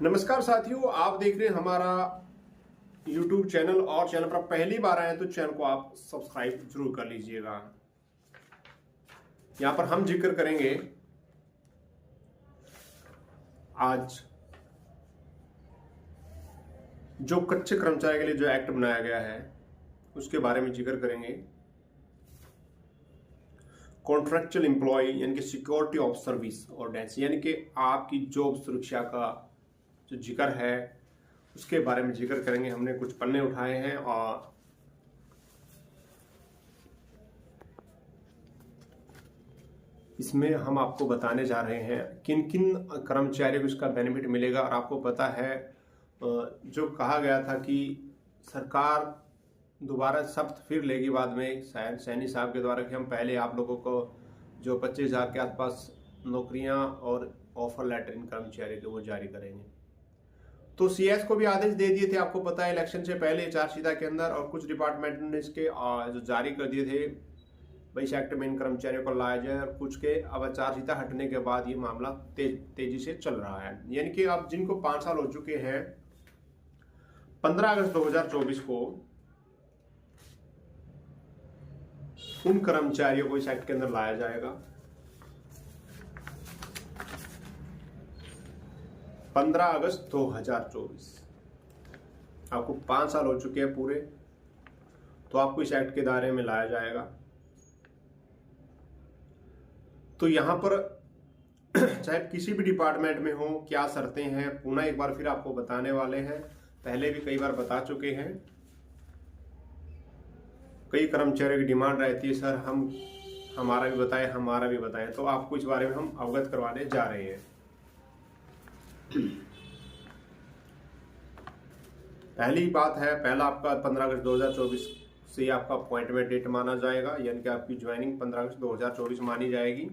नमस्कार साथियों, आप देख रहे हैं हमारा YouTube चैनल और चैनल पर पहली बार आए तो चैनल को आप सब्सक्राइब जरूर कर लीजिएगा। यहां पर हम जिक्र करेंगे आज जो कच्चे कर्मचारी के लिए जो एक्ट बनाया गया है उसके बारे में जिक्र करेंगे। कॉन्ट्रैक्चुअल एम्प्लॉय यानी कि सिक्योरिटी ऑफ सर्विस और डेंस यानी कि आपकी जॉब सुरक्षा का जो जिक्र है उसके बारे में जिक्र करेंगे। हमने कुछ पन्ने उठाए हैं और इसमें हम आपको बताने जा रहे हैं किन किन कर्मचारियों को इसका बेनिफिट मिलेगा। और आपको पता है जो कहा गया था कि सरकार दोबारा शपथ फिर लेगी बाद में शायद सैनी साहब के द्वारा कि हम पहले आप लोगों को जो 25,000 के आसपास नौकरियां और ऑफर लेटर इन कर्मचारियों के वो जारी करेंगे। तो सीएस को भी आदेश दे दिए थे, आपको पता है इलेक्शन से पहले चार्जशीट के अंदर, और कुछ डिपार्टमेंट ने इसके जो जारी कर दिए थे भाई इस एक्ट में इन कर्मचारियों को लाया जाए, और कुछ के अब चार्जशीट हटने के बाद ये मामला तेजी से चल रहा है। यानी कि अब जिनको 5 साल हो चुके हैं 15 अगस्त 2024 को उन कर्मचारियों को इस एक्ट के अंदर लाया जाएगा। 15 अगस्त 2024 आपको 5 साल हो चुके हैं पूरे, तो आपको इस एक्ट के दायरे में लाया जाएगा। तो यहां पर चाहे किसी भी डिपार्टमेंट में हो क्या शर्तें हैं पुनः एक बार फिर आपको बताने वाले हैं। पहले भी कई बार बता चुके हैं। कई कर्मचारियों की डिमांड रहती है सर हमारा भी बताएं, तो आपको इस बारे में हम अवगत करवाने जा रहे हैं। पहली बात है, पहला आपका 15 अगस्त 2024 से आपका अपॉइंटमेंट डेट माना जाएगा, यानी कि आपकी ज्वाइनिंग 15 अगस्त 2024 मानी जाएगी।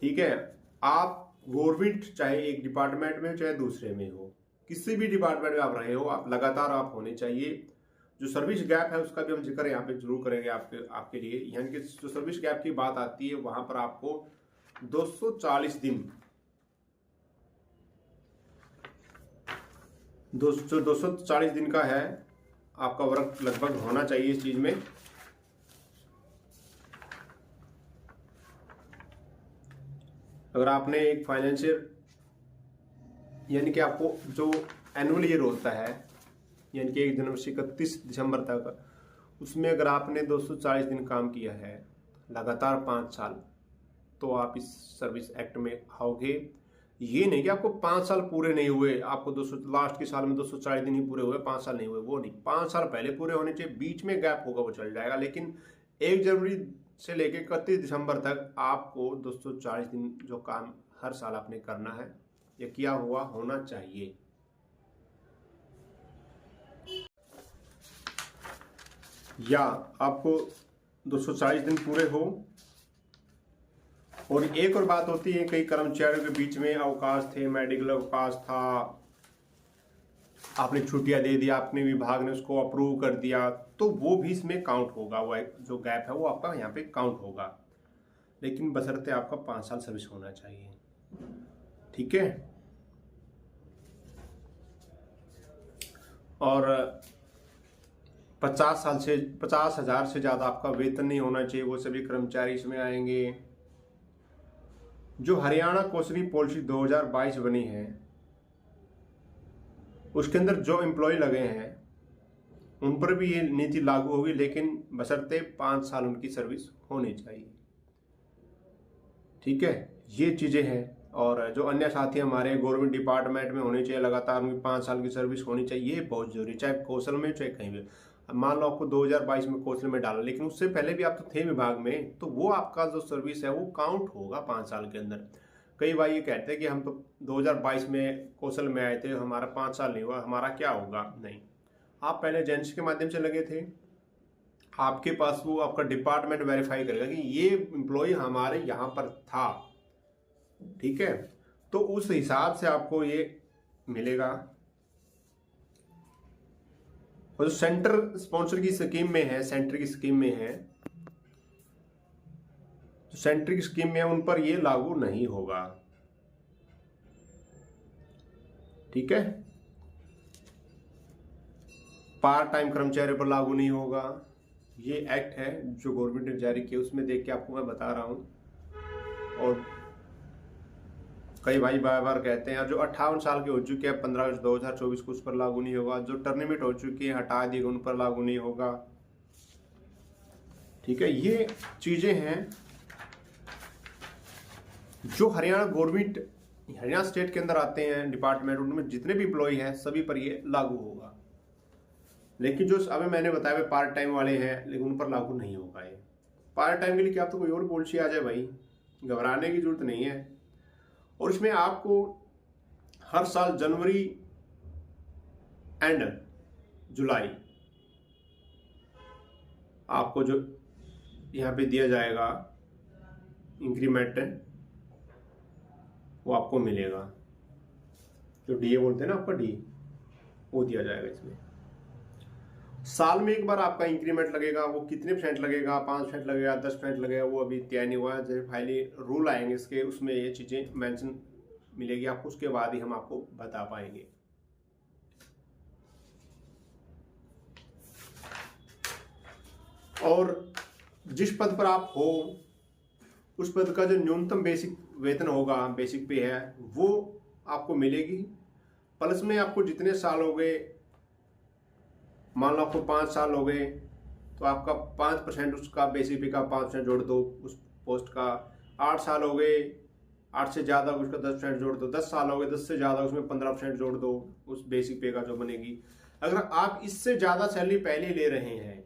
ठीक है, आप गवर्नमेंट चाहे एक डिपार्टमेंट में चाहे दूसरे में हो, किसी भी डिपार्टमेंट में आप रहे हो, आप लगातार आप होने चाहिए। जो सर्विस गैप है उसका भी हम जिक्र यहाँ पे जरूर करेंगे आपके लिए। यानी कि जो सर्विस गैप की बात आती है वहां पर आपको 240 दिन 240 दिन का है आपका वर्क लगभग होना चाहिए इस चीज में। अगर आपने एक फाइनेंशियल यानी कि आपको जो एनुअल ईयर होता है यानी कि 1 जनवरी से 31 दिसंबर तक, उसमें अगर आपने 240 दिन काम किया है लगातार 5 साल, तो आप इस सर्विस एक्ट में आओगे। ये नहीं कि आपको 5 साल पूरे नहीं हुए, आपको 200 लास्ट के साल में 240 दिन ही पूरे हुए, 5 साल नहीं हुए, वो नहीं। 5 साल पहले पूरे होने चाहिए, बीच में गैप होगा वो चल जाएगा, लेकिन 1 जनवरी से लेकर 31 दिसंबर तक आपको 240 दिन जो काम हर साल आपने करना है या किया हुआ होना चाहिए। या आपको 240 दिन पूरे हो। और एक और बात होती है, कई कर्मचारियों के बीच में अवकाश थे, मेडिकल अवकाश था, आपने छुट्टियां दे दिया, आपने विभाग ने उसको अप्रूव कर दिया, तो वो भी इसमें काउंट होगा। वो जो गैप है वो आपका यहाँ पे काउंट होगा, लेकिन बशर्ते आपका 5 साल सर्विस होना चाहिए। ठीक है, और 50,000 से ज्यादा आपका वेतन नहीं होना चाहिए, वो सभी कर्मचारी इसमें आएंगे। जो हरियाणा कौशली पॉलिसी 2022 बनी है उसके अंदर जो एम्प्लॉय लगे हैं उन पर भी ये नीति लागू होगी, लेकिन बशर्ते 5 साल उनकी सर्विस होनी चाहिए। ठीक है, ये चीजें हैं। और जो अन्य साथी हमारे गवर्नमेंट डिपार्टमेंट में होनी चाहिए, लगातार उनकी 5 साल की सर्विस होनी चाहिए, ये बहुत जरूरी, चाहे कौशल में चाहे कहीं भी। मान लो आपको 2022 में कौशल में डाला, लेकिन उससे पहले भी आप तो थे विभाग में, तो वो आपका जो सर्विस है वो काउंट होगा 5 साल के अंदर। कई बार ये कहते हैं कि हम तो 2022 में कौशल में आए थे, हमारा 5 साल नहीं हुआ, हमारा क्या होगा। नहीं, आप पहले एजेंसी के माध्यम से लगे थे, आपके पास वो आपका डिपार्टमेंट वेरीफाई करेगा कि ये एम्प्लॉय हमारे यहाँ पर था। ठीक है, तो उस हिसाब से आपको ये मिलेगा। और जो सेंटर स्पॉन्सर की स्कीम में है, सेंटर की स्कीम में है, जो सेंटर की स्कीम में है उन पर ये लागू नहीं होगा। ठीक है। पार्ट टाइम कर्मचारियों पर लागू नहीं होगा। ये एक्ट है जो गवर्नमेंट ने जारी किया, उसमें देख के आपको मैं बता रहा हूँ। और कई भाई बार बार कहते हैं जो 58 साल के हो चुके हैं 15 अगस्त 2024 को, उस पर लागू नहीं होगा। जो टर्मिनेट हो चुकी है हटा दिए उन पर लागू नहीं होगा। ठीक है, ये चीजें हैं जो हरियाणा गवर्नमेंट, हरियाणा स्टेट के अंदर आते हैं डिपार्टमेंट, उनमें जितने भी एम्प्लॉय हैं सभी पर ये लागू होगा। लेकिन जो अभी मैंने बताया पार्ट टाइम वाले हैं, लेकिन उन पर लागू नहीं होगा। ये पार्ट टाइम के लिए क्या तो कोई और पॉलिसी आ जाए भाई, घबराने की जरूरत नहीं है। और इसमें आपको हर साल जनवरी एंड जुलाई आपको जो यहाँ पे दिया जाएगा इंक्रीमेंट, वो आपको मिलेगा। जो डीए बोलते हैं ना आपका डी, वो दिया जाएगा। इसमें साल में एक बार आपका इंक्रीमेंट लगेगा। वो कितने % लगेगा, 5% लगेगा, 10% लगेगा, वो अभी तय नहीं हुआ है। जैसे फाइनली रूल आएंगे इसके, उसमें ये चीजें मेंशन मिलेगी आपको, उसके बाद ही हम आपको बता पाएंगे। और जिस पद पर आप हो उस पद का जो न्यूनतम बेसिक वेतन होगा, बेसिक पे है, वो आपको मिलेगी। प्लस में आपको जितने साल हो गए, मान लो आपको 5 साल हो गए, तो आपका 5% उसका बेसिक पे का 5% जोड़ दो उस पोस्ट का। 8 साल हो गए, 8 से ज़्यादा उसका 10% जोड़ दो। 10 साल हो गए, 10 से ज़्यादा उसमें 15% जोड़ दो उस बेसिक पे का जो बनेगी। अगर आप इससे ज़्यादा सैलरी पहले ले रहे हैं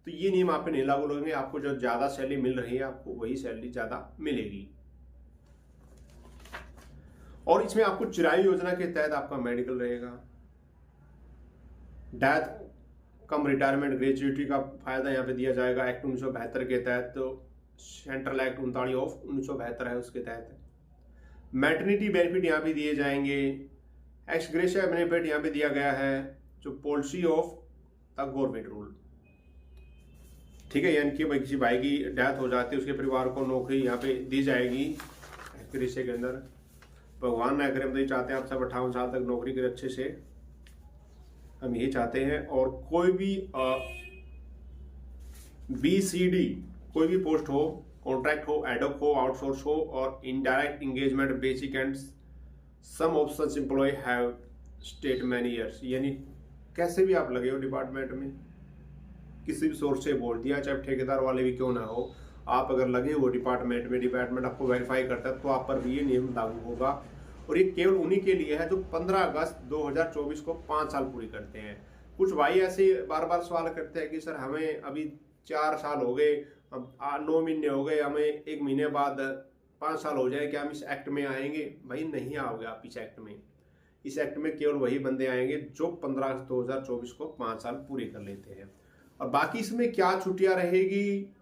तो ये नियम आप पे नहीं लागू होंगे। आपको जो ज़्यादा सैलरी मिल रही है आपको वही सैलरी ज़्यादा मिलेगी। और इसमें आपको चिरायु योजना के तहत आपका मेडिकल रहेगा। डेथ कम रिटायरमेंट ग्रेजुएटी का फायदा यहाँ पे दिया जाएगा एक्ट 1972 के तहत। तो सेंट्रल एक्ट 39 ऑफ 1972 है, उसके तहत मैटरनिटी बेनिफिट यहाँ पे दिए जाएंगे। एक्स ग्रेशिया बेनिफिट यहाँ पे दिया गया है, जो policy of the government rule. ठीक है, यानी कि भाई किसी भाई की डेथ हो जाती है, उसके परिवार को नौकरी यहाँ पे दी जाएगी एक्स ग्रेशिया के अंदर। भगवान ना करे, हम तो ये चाहते हैं आप सब 58 साल तक नौकरी करें अच्छे से, हम यही चाहते हैं। और कोई भी BCD कोई भी पोस्ट हो, कॉन्ट्रैक्ट हो, एडॉक हो, आउटसोर्स हो और indirect engagement, basic and some of such employ have state many years, यानी कैसे भी आप लगे हो डिपार्टमेंट में, किसी भी सोर्स से बोल दिया, चाहे ठेकेदार वाले भी क्यों ना हो, आप अगर लगे हो डिपार्टमेंट में, डिपार्टमेंट आपको वेरीफाई करता है, तो आप पर भी ये नियम लागू होगा। और ये केवल उन्हीं के लिए है जो 15 अगस्त 2024 को 5 साल पूरी करते हैं। कुछ भाई ऐसे बार बार सवाल करते हैं कि सर हमें अभी 4 साल हो गए, 9 महीने हो गए, हमें 1 महीने बाद 5 साल हो जाए, क्या हम इस एक्ट में आएंगे? भाई नहीं आओगे आप इस एक्ट में। इस एक्ट में केवल वही बंदे आएंगे जो 15 अगस्त 2024 को 5 साल पूरे कर लेते हैं। और बाकी इसमें क्या छुट्टियां रहेगी,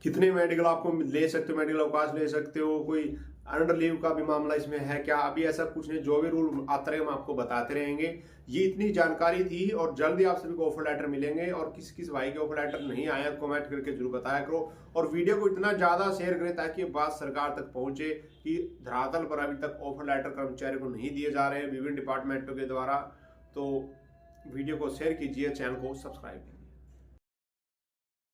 कितने मेडिकल आपको ले सकते हो, मेडिकल अवकाश ले सकते हो, कोई अंडर लीव का भी मामला इसमें है क्या, अभी ऐसा कुछ नहीं। जो भी रूल आते रहे हम आपको बताते रहेंगे। ये इतनी जानकारी थी और जल्दी आप सभी को ऑफर लेटर मिलेंगे। और किस किस भाई के ऑफर लेटर नहीं आया कमेंट करके जरूर बताया करो। और वीडियो को इतना ज्यादा शेयर करें ताकि बात सरकार तक पहुंचे कि धरातल पर अभी तक ऑफर लेटर कर्मचारियों को नहीं दिए जा रहे हैं विभिन्न डिपार्टमेंटों के द्वारा। तो वीडियो को शेयर कीजिए, चैनल को सब्सक्राइब कीजिए।